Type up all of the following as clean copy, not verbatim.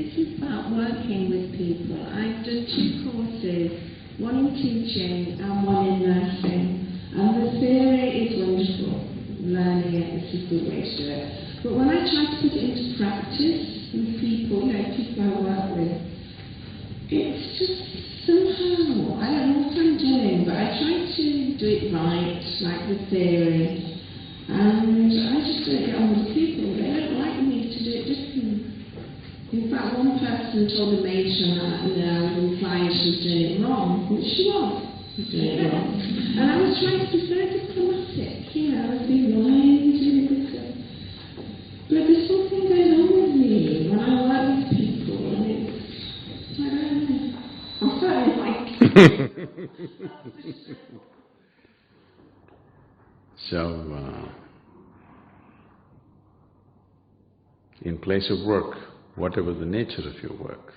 this is about working with people. I've done 2 courses, one in teaching and one in nursing. And the theory is wonderful, learning it, this is the way to do it. But when I try to put it into practice with people, people I work with, it's just somehow, I don't know what I'm doing, but I try to do it right, like the theory. And I just don't get on with people. They don't like me to do it different. In fact, one person told the matron that, I was implying she was doing it wrong, which she was doing it wrong. And I was trying to be very diplomatic, I was being lying, but there's something going on with me when I work with people, and it's, I don't know. I'm sorry, like. So, in place of work, whatever the nature of your work,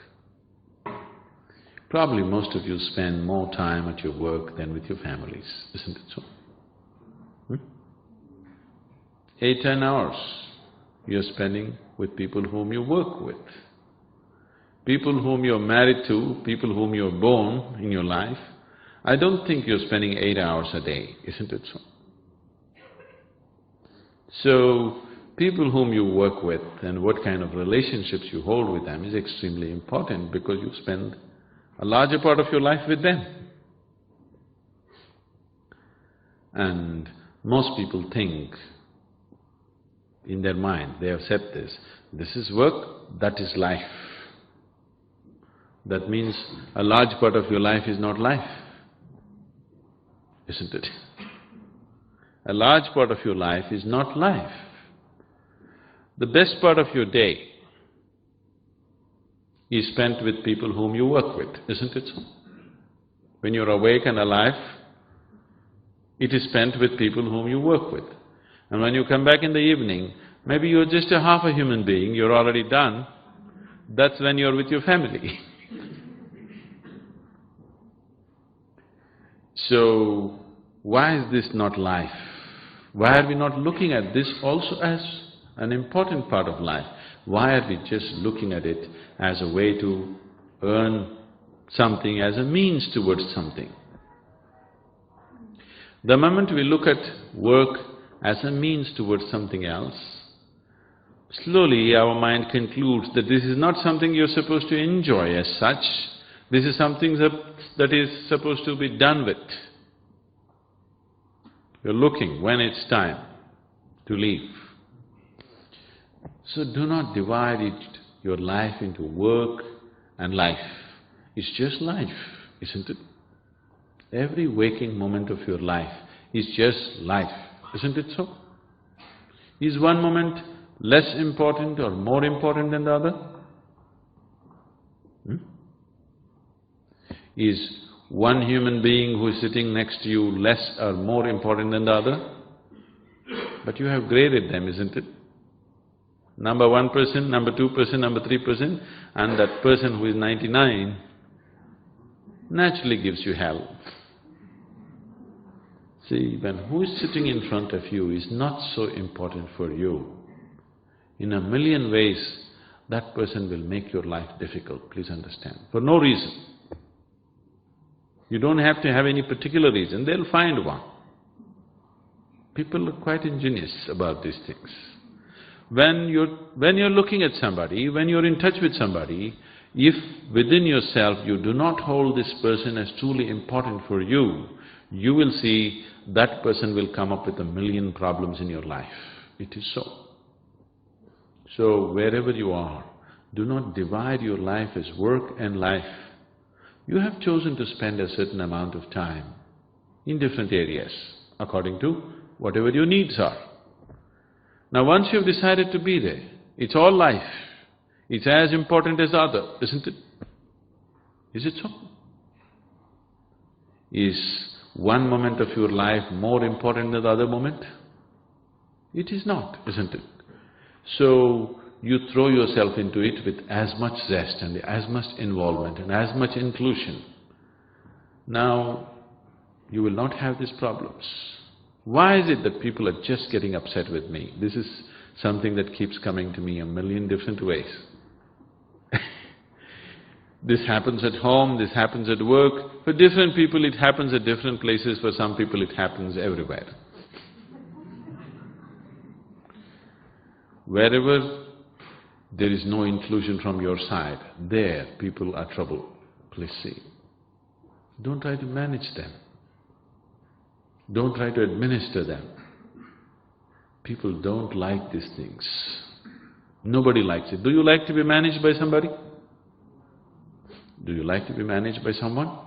probably most of you spend more time at your work than with your families, isn't it so? 8–10 hours you're spending with people whom you work with, people whom you're married to, people whom you're born in your life. I don't think you're spending 8 hours a day, isn't it so? So, people whom you work with and what kind of relationships you hold with them is extremely important because you spend a larger part of your life with them. And most people think in their mind, they have said this is work, that is life. That means a large part of your life is not life, isn't it? A large part of your life is not life. The best part of your day is spent with people whom you work with, isn't it so? When you're awake and alive, it is spent with people whom you work with. And when you come back in the evening, maybe you're just a half a human being, you're already done, that's when you're with your family. So, why is this not life? Why are we not looking at this also as an important part of life? Why are we just looking at it as a way to earn something, as a means towards something? The moment we look at work as a means towards something else, slowly our mind concludes that this is not something you're supposed to enjoy as such, this is something that is supposed to be done with. You're looking when it's time to leave. So do not divide your life into work and life. It's just life, isn't it? Every waking moment of your life is just life, isn't it so? Is one moment less important or more important than the other? Is one human being who is sitting next to you less or more important than the other? But you have graded them, isn't it? Number 1%, number 2%, number 3%, and that person who is 99 naturally gives you hell. See, when who is sitting in front of you is not so important for you. In a million ways, that person will make your life difficult, please understand, for no reason. You don't have to have any particular reason, they'll find one. People are quite ingenious about these things. When you're looking at somebody, when you're in touch with somebody, if within yourself you do not hold this person as truly important for you, you will see that person will come up with a million problems in your life. It is so. So wherever you are, do not divide your life as work and life. You have chosen to spend a certain amount of time in different areas, according to whatever your needs are. Now once you've decided to be there, it's all life. It's as important as the other, isn't it? Is it so? Is one moment of your life more important than the other moment? It is not, isn't it? So, you throw yourself into it with as much zest and as much involvement and as much inclusion. Now, you will not have these problems. Why is it that people are just getting upset with me? This is something that keeps coming to me a million different ways. This happens at home, this happens at work. For different people it happens at different places, for some people it happens everywhere. Wherever there is no inclusion from your side, there people are trouble. Please see. Don't try to manage them. Don't try to administer them. People don't like these things. Nobody likes it. Do you like to be managed by somebody? Do you like to be managed by someone?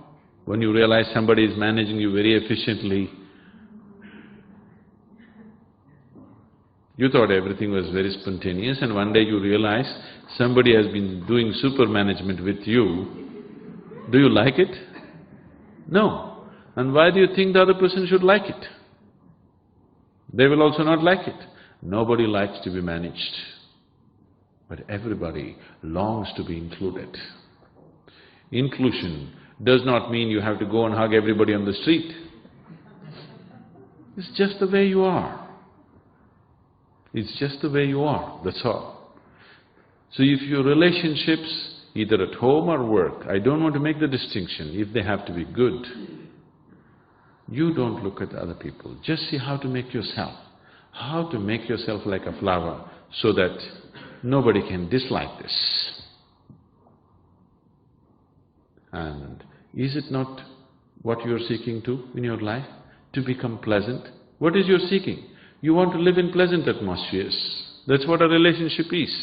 When you realize somebody is managing you very efficiently, you thought everything was very spontaneous, and one day you realize somebody has been doing super management with you. Do you like it? No. And why do you think the other person should like it? They will also not like it. Nobody likes to be managed, but everybody longs to be included. Inclusion does not mean you have to go and hug everybody on the street. It's just the way you are. It's just the way you are, that's all. So if your relationships, either at home or work, I don't want to make the distinction, if they have to be good, you don't look at other people. Just see how to make yourself like a flower so that nobody can dislike this. And is it not what you're seeking to in your life? To become pleasant? What is your seeking? You want to live in pleasant atmospheres. That's what a relationship is.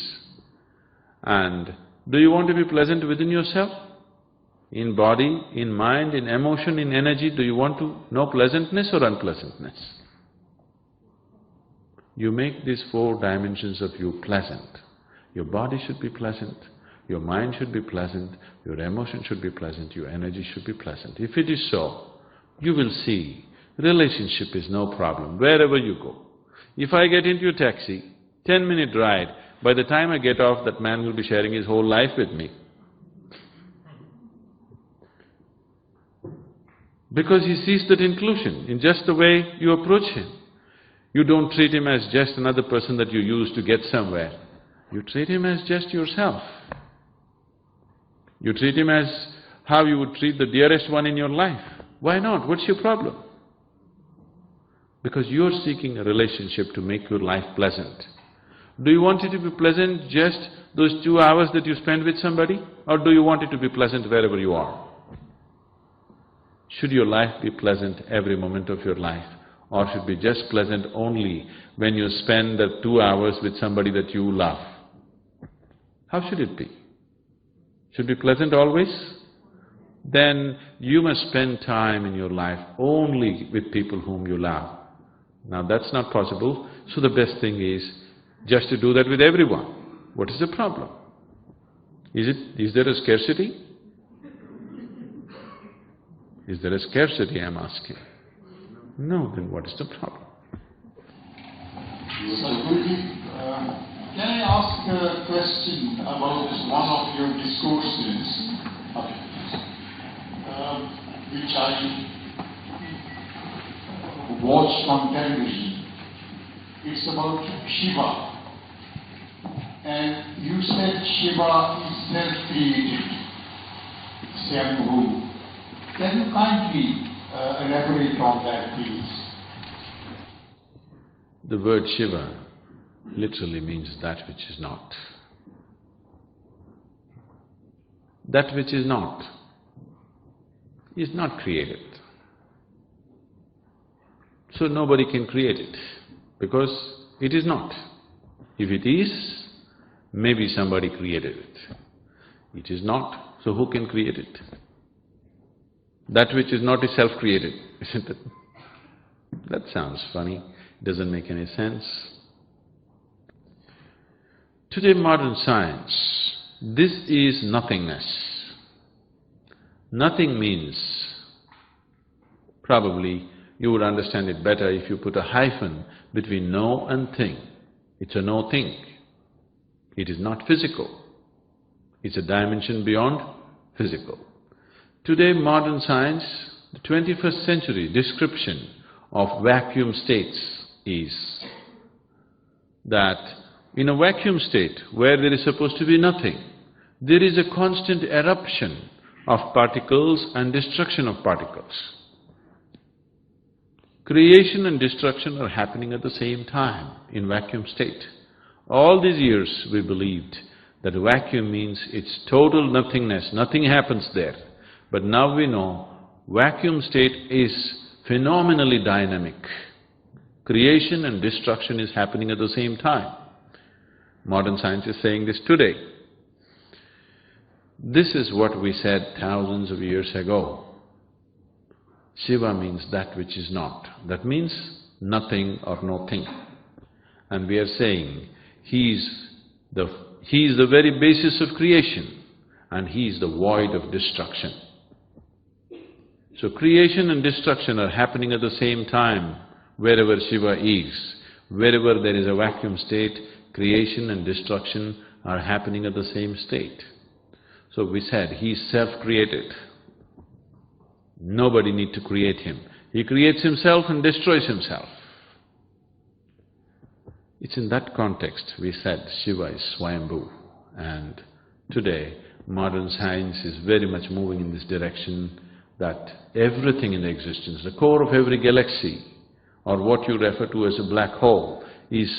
And do you want to be pleasant within yourself? In body, in mind, in emotion, in energy, do you want to know pleasantness or unpleasantness? You make these four dimensions of you pleasant. Your body should be pleasant, your mind should be pleasant, your emotion should be pleasant, your energy should be pleasant. If it is so, you will see relationship is no problem wherever you go. If I get into a taxi, 10-minute ride, by the time I get off, that man will be sharing his whole life with me. Because he sees that inclusion in just the way you approach him. You don't treat him as just another person that you use to get somewhere. You treat him as just yourself. You treat him as how you would treat the dearest one in your life. Why not? What's your problem? Because you're seeking a relationship to make your life pleasant. Do you want it to be pleasant just those 2 hours that you spend with somebody? Or do you want it to be pleasant wherever you are? Should your life be pleasant every moment of your life? Or should be just pleasant only when you spend the 2 hours with somebody that you love? How should it be? Should be pleasant always? Then you must spend time in your life only with people whom you love. Now that's not possible, so the best thing is just to do that with everyone. What is the problem? Is there a scarcity? Is there a scarcity, I'm asking? No, then what is the problem? Sadhguru, can I ask a question about one of your discourses, which I watched on television? It's about Shiva. And you said Shiva is self-created, Sadhguru. Can you kindly elaborate on that, please? The word Shiva literally means that which is not. That which is not created. So nobody can create it, because it is not. If it is, maybe somebody created it. It is not, so who can create it? That which is not is self-created, isn't it? That sounds funny, doesn't make any sense. Today, modern science, this is nothingness. Nothing means, probably you would understand it better if you put a hyphen between no and thing. It's a no thing. It is not physical. It's a dimension beyond physical. Today, modern science, the 21st century description of vacuum states is that in a vacuum state where there is supposed to be nothing, There is a constant eruption of particles and destruction of particles. Creation and destruction are happening at the same time in vacuum state. All these years we believed that vacuum means it's total nothingness, nothing happens there. But now we know vacuum state is phenomenally dynamic. Creation and destruction is happening at the same time. Modern science is saying this today. This is what we said thousands of years ago. Shiva means that which is not. That means nothing or no thing. And we are saying He is the very basis of creation and He is the void of destruction. So creation and destruction are happening at the same time wherever Shiva is. Wherever there is a vacuum state, creation and destruction are happening at the same state. So we said He is self-created. Nobody need to create Him. He creates Himself and destroys Himself. It's in that context we said Shiva is Swayambhu. And today modern science is very much moving in this direction that everything in existence, the core of every galaxy, or what you refer to as a black hole, is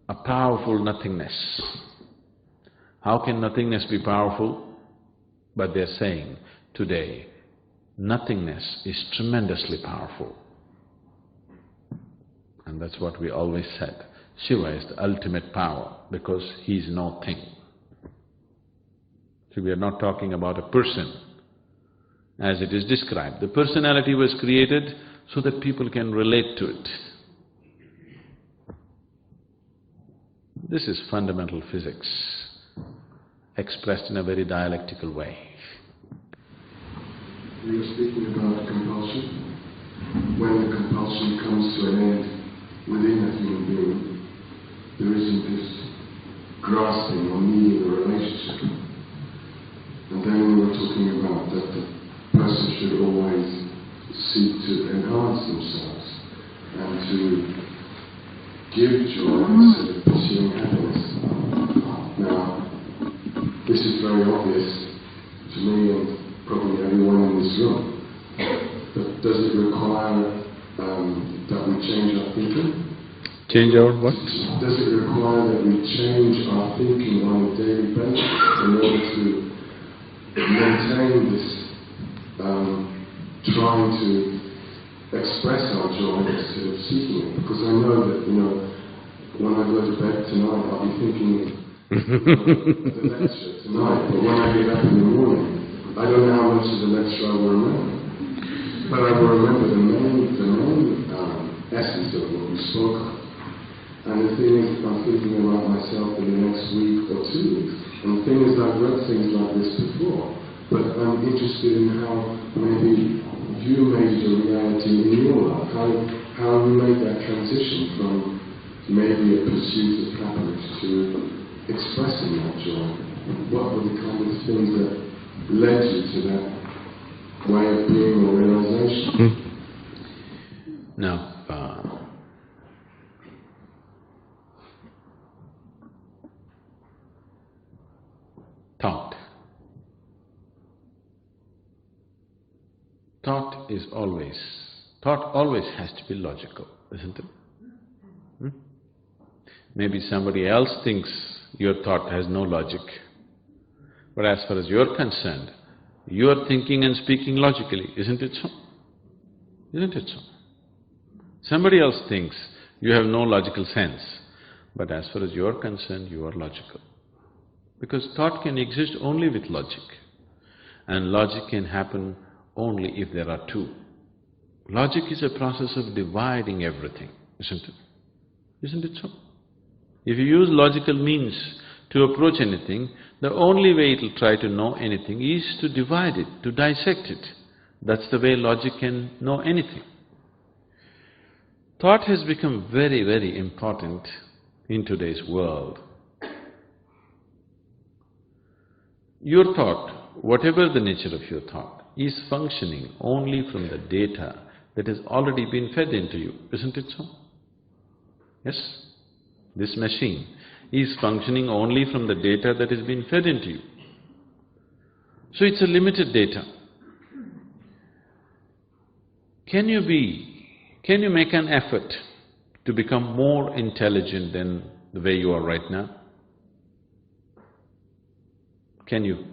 a powerful nothingness. How can nothingness be powerful? But they're saying today, nothingness is tremendously powerful. And that's what we always said. Shiva is the ultimate power because He is no thing. So we are not talking about a person as it is described. The personality was created so that people can relate to it. This is fundamental physics, expressed in a very dialectical way. You were speaking about compulsion. When the compulsion comes to an end within a human being, there isn't this grasping or needing a relationship. And then we were talking about that the person should always seek to enhance themselves and to give joy instead of pursuing happiness. Now, this is very obvious to me and probably everyone in this room, but does it require that we change our thinking? Change our what? Does it require that we change our thinking on a daily basis in order to maintain this trying to express our joy instead of seeking it? Because I know that, when I go to bed tonight, I'll be thinking of the lecture tonight, but when I get up in the morning, I don't know how much of the lecture I will remember. But I will remember the main essence of what we spoke of. And the thing is, I'm thinking about myself in the next week or 2 weeks. And the thing is, I've read things like this before, but I'm interested in how maybe you made it a reality in your life, how you made that transition from maybe a pursuit of happiness to expressing that joy. What were the kind of things that led you to that way of being or realization? Now, thought. Thought always has to be logical, isn't it? Maybe somebody else thinks your thought has no logic, but as far as you're concerned, you're thinking and speaking logically, isn't it so? Isn't it so? Somebody else thinks you have no logical sense, but as far as you're concerned, you are logical. Because thought can exist only with logic, and logic can happen only if there are two. Logic is a process of dividing everything, isn't it? Isn't it so? If you use logical means to approach anything, the only way it'll try to know anything is to divide it, to dissect it. That's the way logic can know anything. Thought has become very, very important in today's world. Your thought, whatever the nature of your thought, is functioning only from the data that has already been fed into you, isn't it so? Yes? This machine is functioning only from the data that has been fed into you. So it's a limited data. Can you make an effort to become more intelligent than the way you are right now? Can you?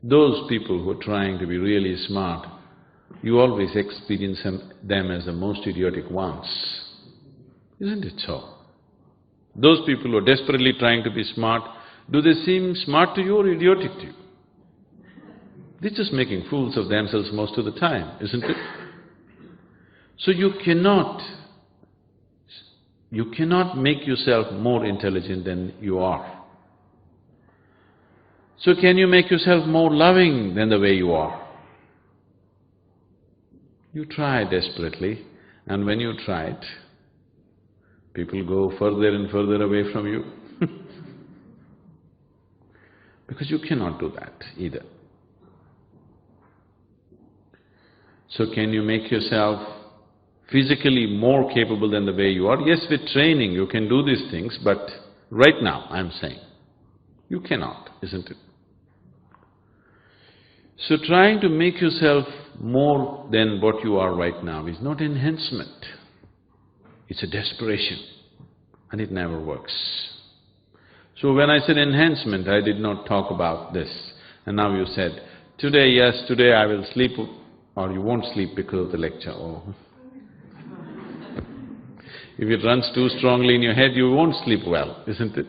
Those people who are trying to be really smart, you always experience them as the most idiotic ones. Isn't it so? Those people who are desperately trying to be smart, do they seem smart to you or idiotic to you? They're just making fools of themselves most of the time, isn't it? So you cannot make yourself more intelligent than you are. So can you make yourself more loving than the way you are? You try desperately, and when you try it, people go further and further away from you because you cannot do that either. So can you make yourself physically more capable than the way you are? Yes, with training you can do these things, but right now I'm saying, you cannot, isn't it? So trying to make yourself more than what you are right now is not enhancement, it's a desperation, and it never works. So when I said enhancement, I did not talk about this, and now you said, today, yes, today I will sleep, or you won't sleep because of the lecture. Oh. If it runs too strongly in your head, you won't sleep well, isn't it?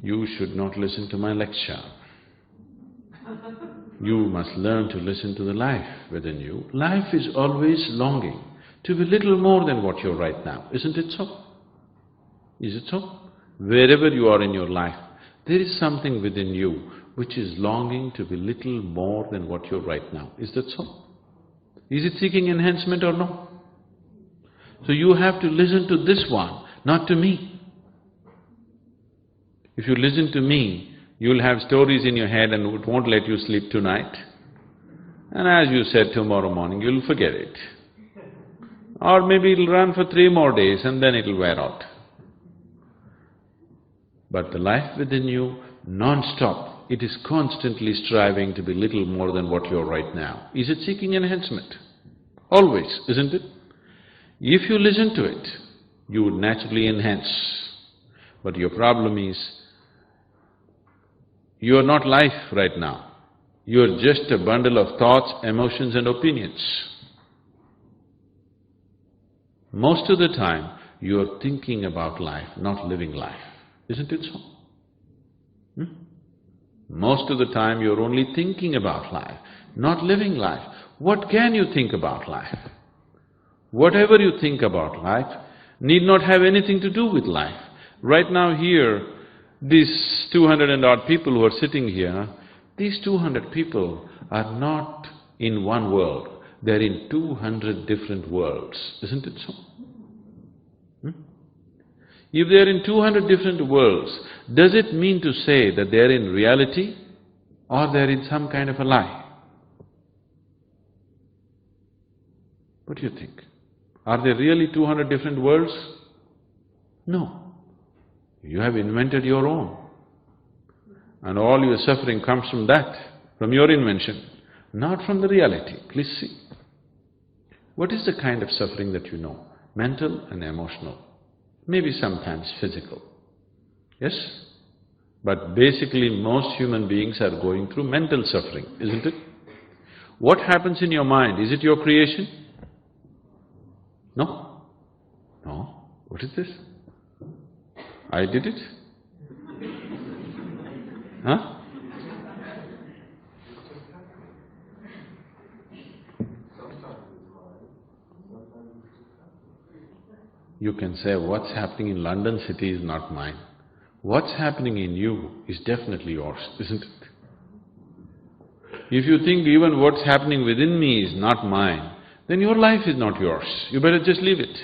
You should not listen to my lecture. You must learn to listen to the life within you. Life is always longing to be little more than what you're right now, isn't it so? Is it so? Wherever you are in your life, there is something within you which is longing to be little more than what you're right now. Is that so? Is it seeking enhancement or no? So you have to listen to this one, not to me. If you listen to me, you'll have stories in your head and it won't let you sleep tonight. And as you said, tomorrow morning you'll forget it. Or maybe it'll run for 3 more days and then it'll wear out. But the life within you, non-stop, it is constantly striving to be little more than what you're right now. Is it seeking enhancement? Always, isn't it? If you listen to it, you would naturally enhance. But your problem is, you are not life right now. You are just a bundle of thoughts, emotions and opinions. Most of the time, you are thinking about life, not living life. Isn't it so? Most of the time, you are only thinking about life, not living life. What can you think about life? Whatever you think about life need not have anything to do with life. Right now here, these 200 and odd people who are sitting here, these 200 people are not in one world, they're in 200 different worlds, isn't it so? If they're in 200 different worlds, does it mean to say that they're in reality or they're in some kind of a lie? What do you think? Are there really 200 different worlds? No. You have invented your own. And all your suffering comes from that, from your invention, not from the reality. Please see. What is the kind of suffering that you know? Mental and emotional. Maybe sometimes physical. Yes? But basically most human beings are going through mental suffering, isn't it? What happens in your mind? Is it your creation? No? No? What is this? I did it? Huh? You can say, what's happening in London city is not mine. What's happening in you is definitely yours, isn't it? If you think even what's happening within me is not mine, then your life is not yours. You better just leave it.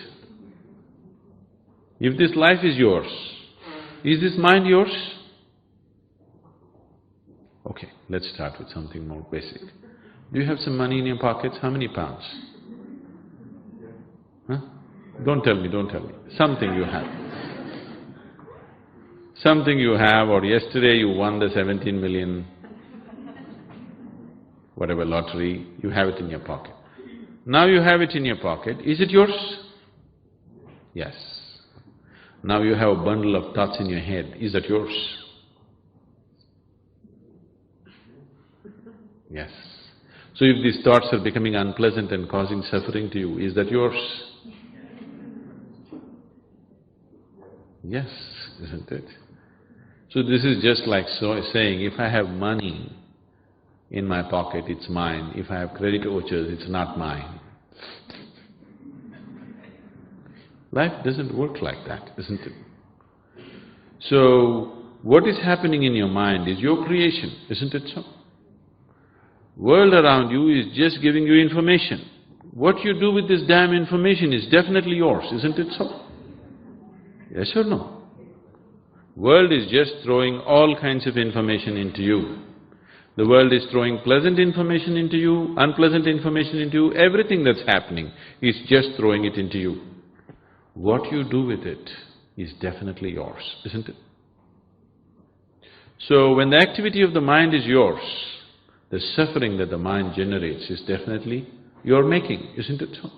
If this life is yours, is this mind yours? Okay, let's start with something more basic. Do you have some money in your pockets? How many pounds? Huh? Don't tell me. Something you have. something you have, or yesterday you won the 17 million, whatever lottery, you have it in your pocket. Now you have it in your pocket, is it yours? Yes. Now you have a bundle of thoughts in your head, is that yours? Yes. So if these thoughts are becoming unpleasant and causing suffering to you, is that yours? Yes, isn't it? So this is just like saying, if I have money in my pocket, it's mine. If I have credit vouchers, it's not mine. Life doesn't work like that, isn't it? So, what is happening in your mind is your creation, isn't it so? World around you is just giving you information. What you do with this damn information is definitely yours, isn't it so? Yes or no? World is just throwing all kinds of information into you. The world is throwing pleasant information into you, unpleasant information into you, everything that's happening is just throwing it into you. What you do with it is definitely yours, isn't it? So when the activity of the mind is yours, the suffering that the mind generates is definitely your making, isn't it so?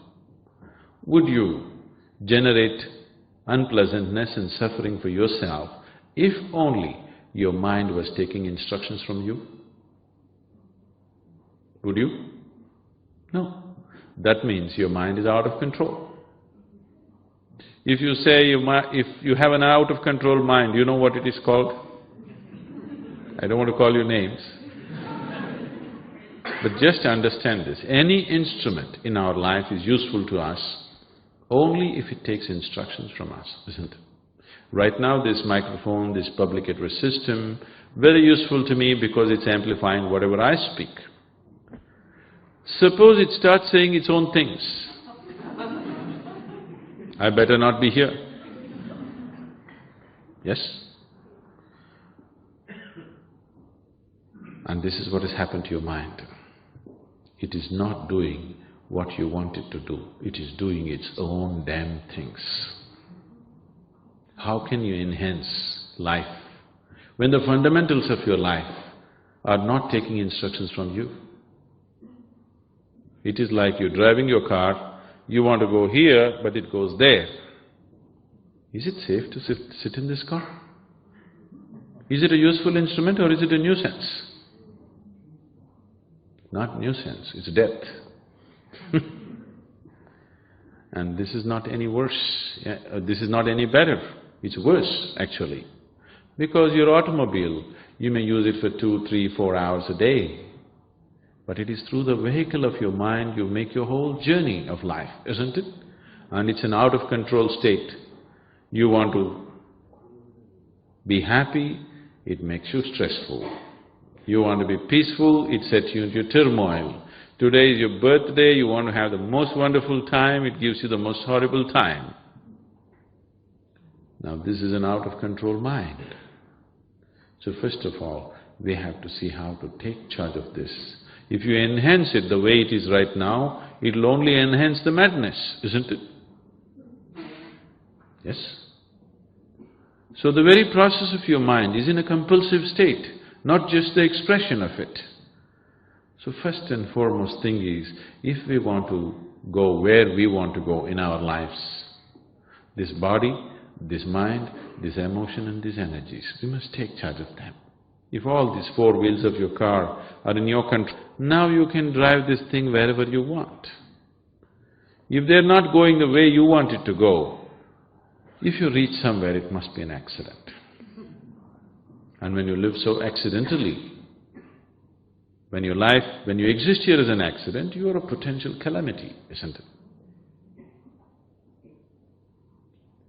Would you generate unpleasantness and suffering for yourself if only your mind was taking instructions from you? Would you? No. That means your mind is out of control. If you say if you have an out-of-control mind, you know what it is called? I don't want to call you names. But just understand this, any instrument in our life is useful to us only if it takes instructions from us, isn't it? Right now this microphone, this public address system, very useful to me because it's amplifying whatever I speak. Suppose it starts saying its own things, I better not be here. Yes? And this is what has happened to your mind. It is not doing what you want it to do, it is doing its own damn things. How can you enhance life when the fundamentals of your life are not taking instructions from you? It is like you're driving your car, you want to go here, but it goes there. Is it safe to sit in this car? Is it a useful instrument or is it a nuisance? Not nuisance, it's death. And this is not any worse, this is not any better, it's worse actually. Because your automobile, you may use it for 2, 3, 4 hours a day, but it is through the vehicle of your mind you make your whole journey of life, isn't it? And it's an out-of-control state. You want to be happy, it makes you stressful. You want to be peaceful, it sets you into turmoil. Today is your birthday, you want to have the most wonderful time, it gives you the most horrible time. Now this is an out-of-control mind. So first of all, we have to see how to take charge of this. If you enhance it the way it is right now, it'll only enhance the madness, isn't it? Yes? So the very process of your mind is in a compulsive state, not just the expression of it. So first and foremost thing is, if we want to go where we want to go in our lives, this body, this mind, this emotion and these energies, we must take charge of them. If all these 4 wheels of your car are in your control, now you can drive this thing wherever you want. If they're not going the way you want it to go, if you reach somewhere, it must be an accident. And when you live so accidentally, when you exist here as an accident, you are a potential calamity, isn't it?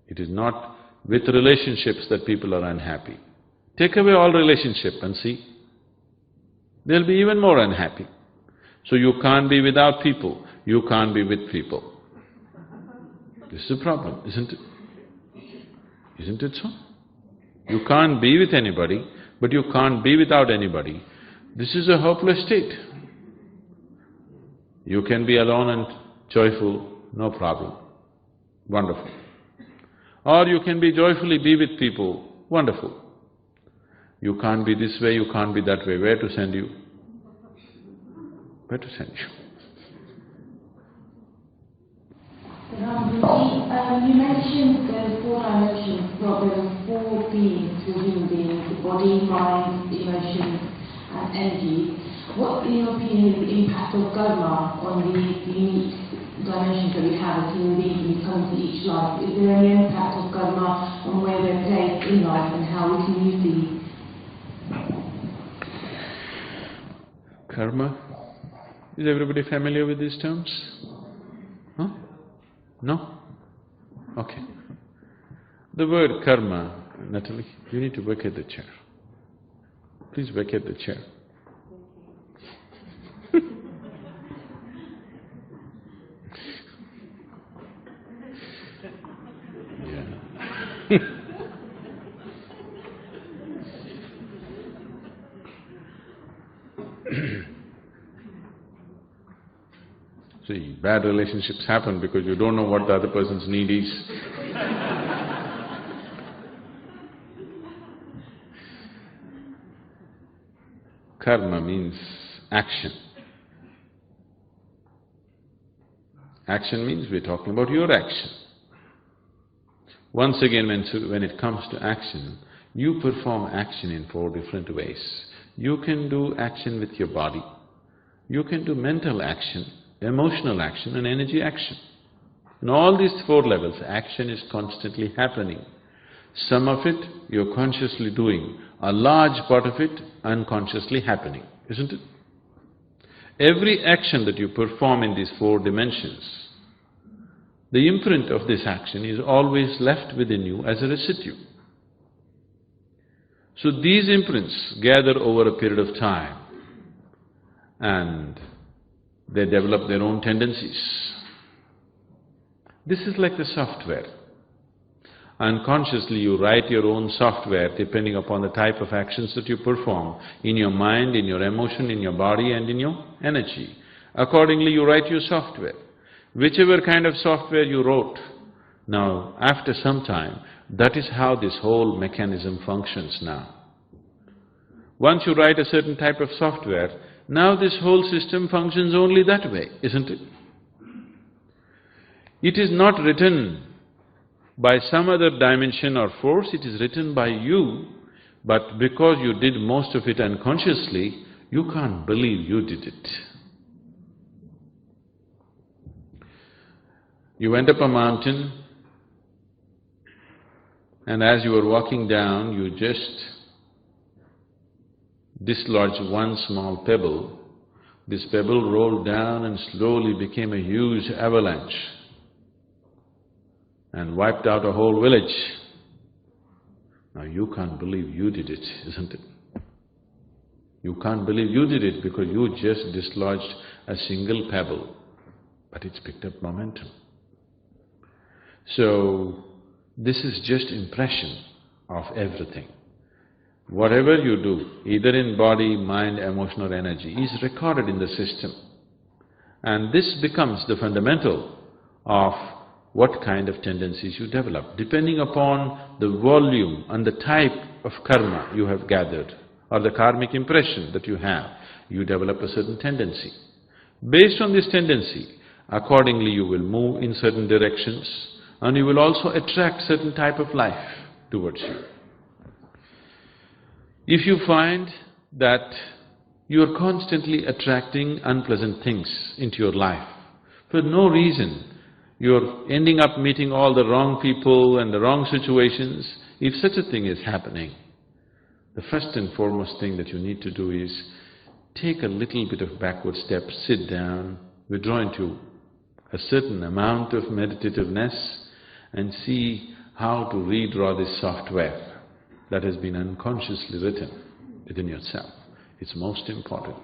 It is not with relationships that people are unhappy. Take away all relationship and see, they'll be even more unhappy. So you can't be without people, you can't be with people. This is a problem, isn't it? Isn't it so? You can't be with anybody, but you can't be without anybody. This is a hopeless state. You can be alone and joyful, no problem, wonderful. Or you can be joyfully be with people Wonderful. You can't be this way, you can't be that way. Where to send you? Where to send you? You mentioned the four dimensions, well, there are four beings for human beings: the body, mind, emotions, and energy. What, in your opinion, is the impact of karma on the unique dimensions that we have as human beings when we come to each life? Is there any impact of karma on where we're placed in life and how we can use these? Karma? Is everybody familiar with these terms? Huh? No? Okay. The word karma, Natalie, you need to vacate the chair. Please vacate the chair. See, bad relationships happen because you don't know what the other person's need is. Karma means action. Action means we're talking about your action. Once again, when it comes to action, you perform action in four different ways. You can do action with your body, you can do mental action, emotional action and energy action. In all these four levels, action is constantly happening. Some of it you're consciously doing, a large part of it unconsciously happening, isn't it? Every action that you perform in these four dimensions, the imprint of this action is always left within you as a residue. So these imprints gather over a period of time and they develop their own tendencies. This is like the software. Unconsciously you write your own software depending upon the type of actions that you perform in your mind, in your emotion, in your body and in your energy. Accordingly you write your software. Whichever kind of software you wrote, now after some time, that is how this whole mechanism functions now. Once you write a certain type of software, now this whole system functions only that way, isn't it? It is not written by some other dimension or force, it is written by you, but because you did most of it unconsciously, you can't believe you did it. You went up a mountain, and as you were walking down, you just dislodged one small pebble. This pebble rolled down and slowly became a huge avalanche and wiped out a whole village. Now you can't believe you did it, isn't it? You can't believe you did it because you just dislodged a single pebble, but it's picked up momentum. So, this is just impression of everything. Whatever you do, either in body, mind, emotion or energy, is recorded in the system. And this becomes the fundamental of what kind of tendencies you develop. Depending upon the volume and the type of karma you have gathered, or the karmic impression that you have, you develop a certain tendency. Based on this tendency, accordingly you will move in certain directions, and you will also attract certain type of life towards you. If you find that you are constantly attracting unpleasant things into your life, for no reason, you're ending up meeting all the wrong people and the wrong situations, if such a thing is happening, the first and foremost thing that you need to do is take a little bit of backward step, sit down, withdraw into a certain amount of meditativeness and see how to redraw this software that has been unconsciously written within yourself. It's most important.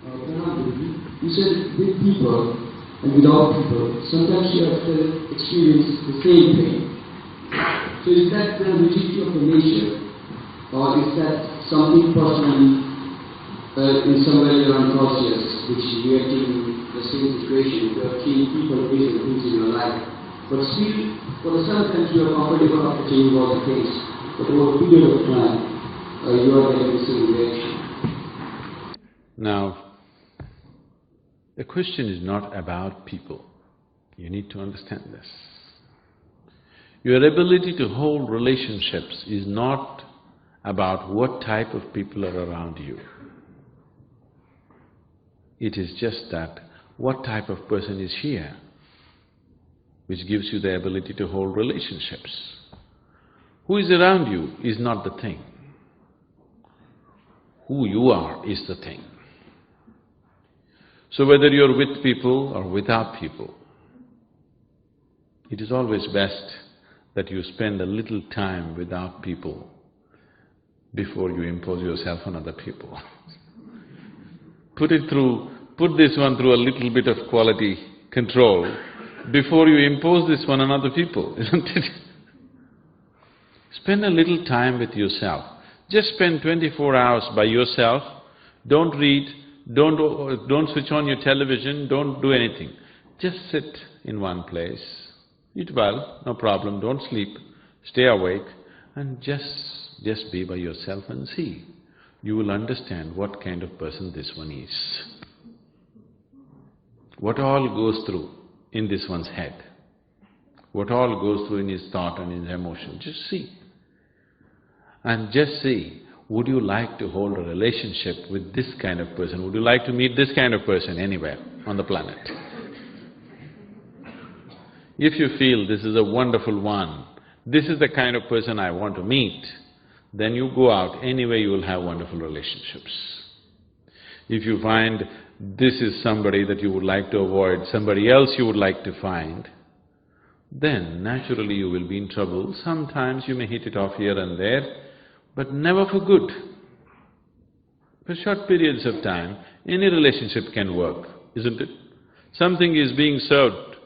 You said with people and without people, sometimes you have to experience the same pain. So is that the rigidity of the nature, or is that something personally in some way you're unconscious, which reacting the same situation, you have changed people, ways and things in your life, but still, for the sometimes you are comfortable after changing all the things. but over a period of time, you are getting the same reaction. Now, the question is not about people. You need to understand this. Your ability to hold relationships is not about what type of people are around you. It is just that what type of person is here, which gives you the ability to hold relationships. Who is around you is not the thing. Who you are is the thing. So whether you're with people or without people, it is always best that you spend a little time without people before you impose yourself on other people. Put this one through a little bit of quality control before you impose this one on other people, isn't it? Spend a little time with yourself. Just spend 24 hours by yourself. Don't read, don't switch on your television, don't do anything. Just sit in one place. Eat well, no problem, don't sleep, stay awake and just be by yourself and see. You will understand what kind of person this one is. What all goes through in this one's head, what all goes through in his thought and his emotion, just see. And just see, would you like to hold a relationship with this kind of person? Would you like to meet this kind of person anywhere on the planet? If you feel this is a wonderful one, this is the kind of person I want to meet, then you go out, anyway you will have wonderful relationships. If you find this is somebody that you would like to avoid, somebody else you would like to find, then naturally you will be in trouble. Sometimes you may hit it off here and there, but never for good. For short periods of time, any relationship can work, isn't it? Something is being served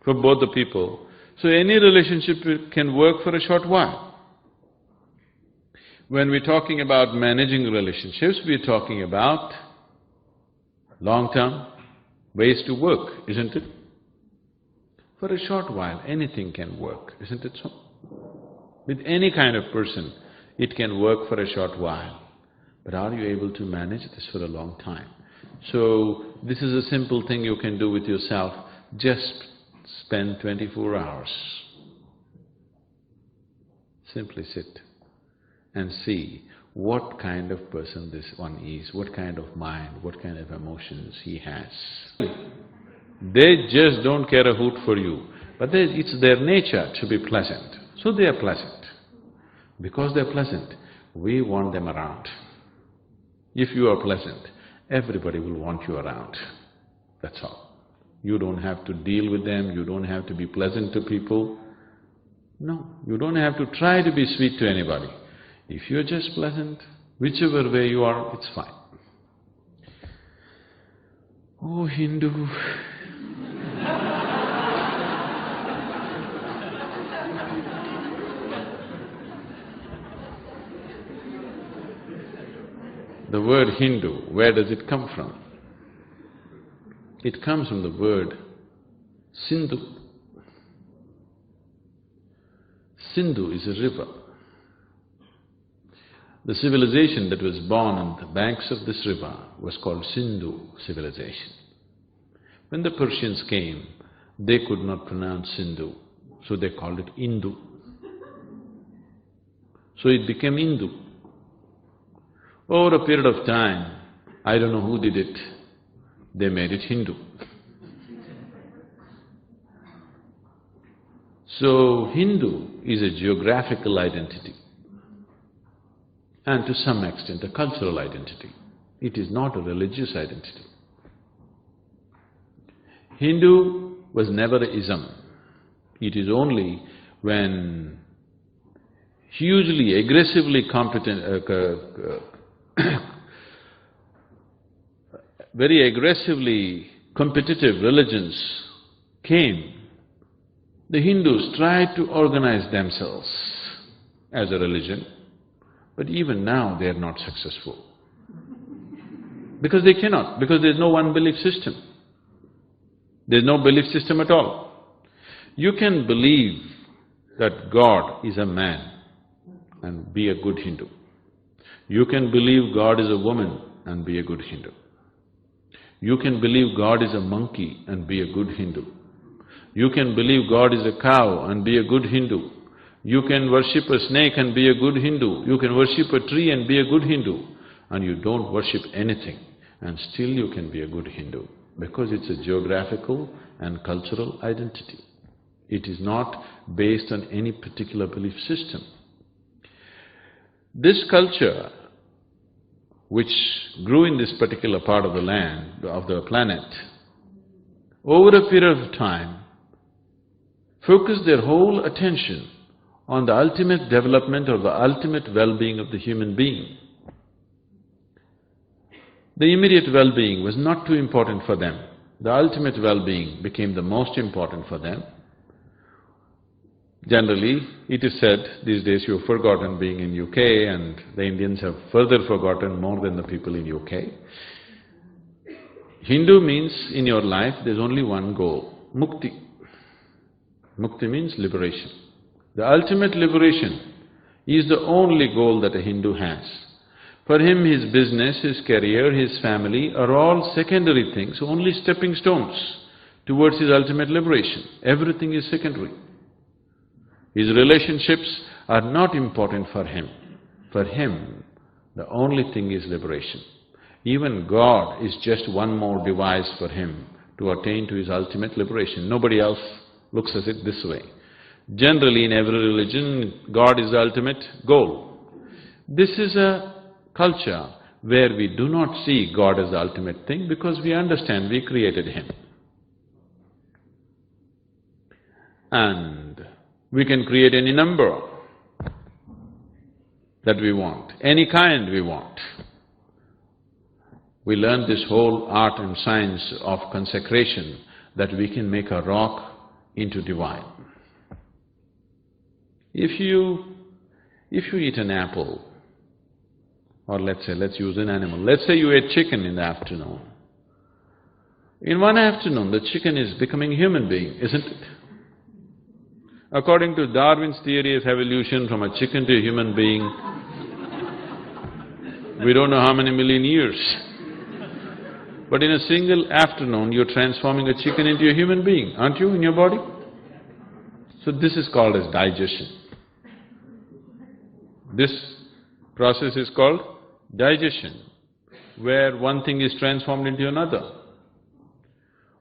for both the people, so any relationship can work for a short while. When we're talking about managing relationships, we're talking about long-term ways to work, isn't it? For a short while, anything can work, isn't it so? With any kind of person, it can work for a short while. But are you able to manage this for a long time? So, this is a simple thing you can do with yourself. Just spend 24 hours. Simply sit and see what kind of person this one is, what kind of mind, what kind of emotions he has. They just don't care a hoot for you, but it's their nature to be pleasant, so they are pleasant. Because they're pleasant, we want them around. If you are pleasant, everybody will want you around, that's all. You don't have to deal with them, you don't have to be pleasant to people. No, you don't have to try to be sweet to anybody. If you're just pleasant, whichever way you are, it's fine. Oh, Hindu. The word Hindu, where does it come from? It comes from the word Sindhu. Sindhu is a river. The civilization that was born on the banks of this river was called Sindhu civilization. When the Persians came, they could not pronounce Sindhu, so they called it Indu. So it became Indu. Over a period of time, I don't know who did it, they made it Hindu. So, Hindu is a geographical identity and to some extent a cultural identity. It is not a religious identity. Hindu was never an ism. It is only when hugely, aggressively very aggressively competitive religions came, the Hindus tried to organize themselves as a religion, but even now they are not successful. Because they cannot, because there's no one belief system. There's no belief system at all. You can believe that God is a man, and be a good Hindu. You can believe God is a woman and be a good Hindu. You can believe God is a monkey and be a good Hindu. You can believe God is a cow and be a good Hindu. You can worship a snake and be a good Hindu. You can worship a tree and be a good Hindu. And you don't worship anything and still you can be a good Hindu because it's a geographical and cultural identity. It is not based on any particular belief system. This culture, which grew in this particular part of the land, of the planet, over a period of time, focused their whole attention on the ultimate development or the ultimate well-being of the human being. The immediate well-being was not too important for them. The ultimate well-being became the most important for them. Generally, it is said these days you've forgotten being in UK and the Indians have further forgotten more than the people in UK. Hindu means in your life there's only one goal, mukti. Mukti means liberation. The ultimate liberation is the only goal that a Hindu has. For him, his business, his career, his family are all secondary things, only stepping stones towards his ultimate liberation. Everything is secondary. His relationships are not important for him. For him, the only thing is liberation. Even God is just one more device for him to attain to his ultimate liberation. Nobody else looks at it this way. Generally, in every religion, God is the ultimate goal. This is a culture where we do not see God as the ultimate thing because we understand we created Him. And we can create any number that we want, any kind we want. We learn this whole art and science of consecration that we can make a rock into divine. If you eat an apple, or let's use an animal, let's say you ate chicken in the afternoon. In one afternoon, the chicken is becoming a human being, isn't it? According to Darwin's theory of evolution, from a chicken to a human being, we don't know how many million years. But in a single afternoon, you're transforming a chicken into a human being, aren't you, in your body? So this is called as digestion. This process is called digestion, where one thing is transformed into another.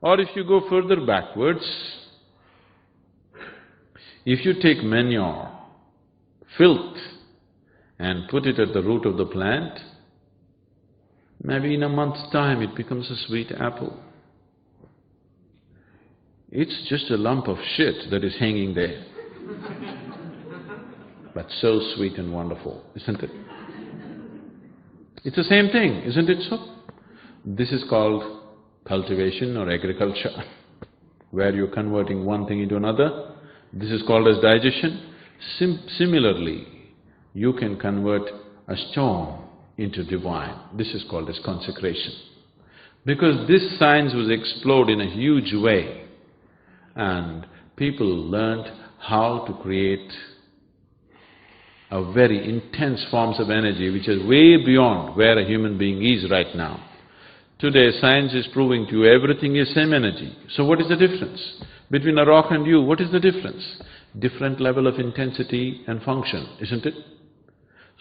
Or if you go further backwards, if you take manure, filth, and put it at the root of the plant, maybe in a month's time it becomes a sweet apple. It's just a lump of shit that is hanging there. But so sweet and wonderful, isn't it? It's the same thing, isn't it so? This is called cultivation or agriculture, where you're converting one thing into another. This is called as digestion. Similarly, you can convert a stone into divine. This is called as consecration. Because this science was explored in a huge way and people learned how to create a very intense forms of energy which is way beyond where a human being is right now. Today, science is proving to you everything is same energy. So what is the difference? Between a rock and you, what is the difference? Different level of intensity and function, isn't it?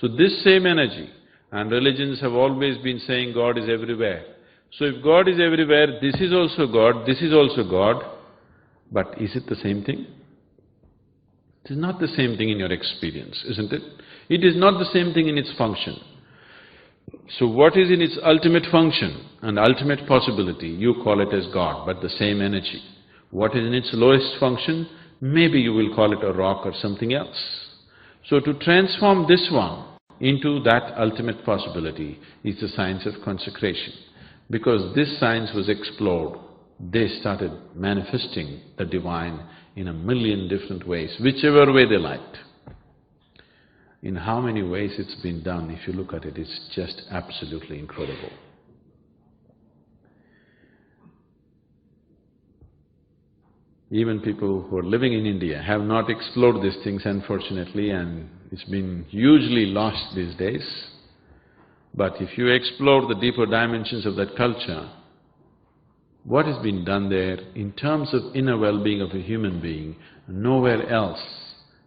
So this same energy, and religions have always been saying God is everywhere. So if God is everywhere, this is also God, this is also God, but is it the same thing? It is not the same thing in your experience, isn't it? It is not the same thing in its function. So what is in its ultimate function and ultimate possibility, you call it as God, but the same energy. What is in its lowest function, maybe you will call it a rock or something else. So to transform this one into that ultimate possibility is the science of consecration. Because this science was explored, they started manifesting the divine in a million different ways, whichever way they liked. In how many ways it's been done, if you look at it, it's just absolutely incredible. Even people who are living in India have not explored these things, unfortunately, and it's been hugely lost these days. But if you explore the deeper dimensions of that culture, what has been done there in terms of inner well-being of a human being, nowhere else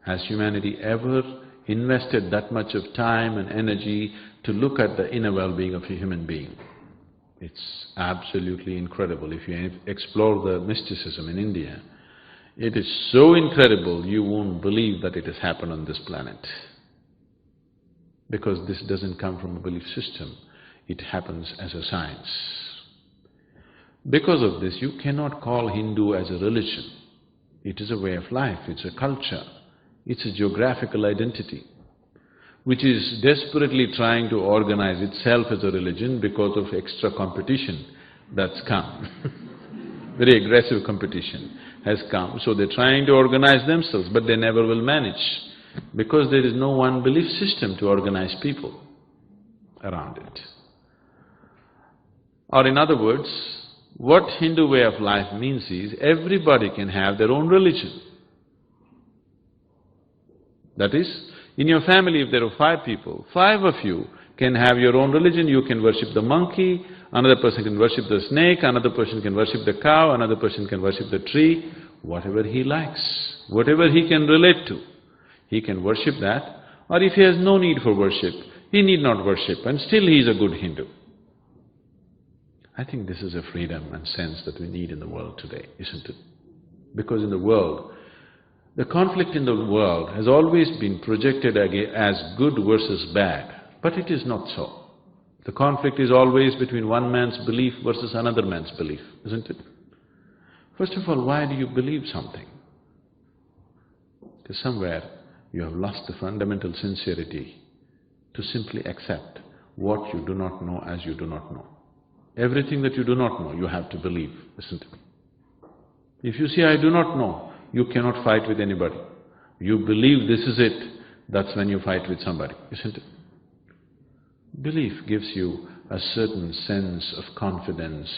has humanity ever invested that much of time and energy to look at the inner well-being of a human being. It's absolutely incredible. If you explore the mysticism in India, it is so incredible you won't believe that it has happened on this planet. Because this doesn't come from a belief system, it happens as a science. Because of this, you cannot call Hindu as a religion. It is a way of life, it's a culture, it's a geographical identity, which is desperately trying to organize itself as a religion because of extra competition that's come. Very aggressive competition has come, so they're trying to organize themselves, but they never will manage, because there is no one belief system to organize people around it. Or in other words, what Hindu way of life means is, everybody can have their own religion. That is, in your family if there are 5 people, 5 of you can have your own religion. You can worship the monkey, another person can worship the snake, another person can worship the cow, another person can worship the tree, whatever he likes, whatever he can relate to. He can worship that, or if he has no need for worship, he need not worship, and still he is a good Hindu. I think this is a freedom and sense that we need in the world today, isn't it? Because in the world, the conflict in the world has always been projected as good versus bad, but it is not so. The conflict is always between one man's belief versus another man's belief, isn't it? First of all, why do you believe something? Because somewhere you have lost the fundamental sincerity to simply accept what you do not know as you do not know. Everything that you do not know, you have to believe, isn't it? If you say, I do not know, you cannot fight with anybody. You believe this is it, that's when you fight with somebody, isn't it? Belief gives you a certain sense of confidence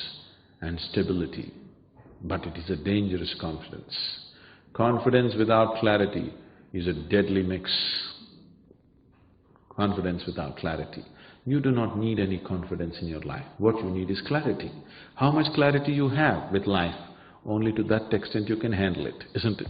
and stability, but it is a dangerous confidence. Confidence without clarity is a deadly mix. Confidence without clarity. You do not need any confidence in your life. What you need is clarity. How much clarity you have with life, only to that extent you can handle it, isn't it?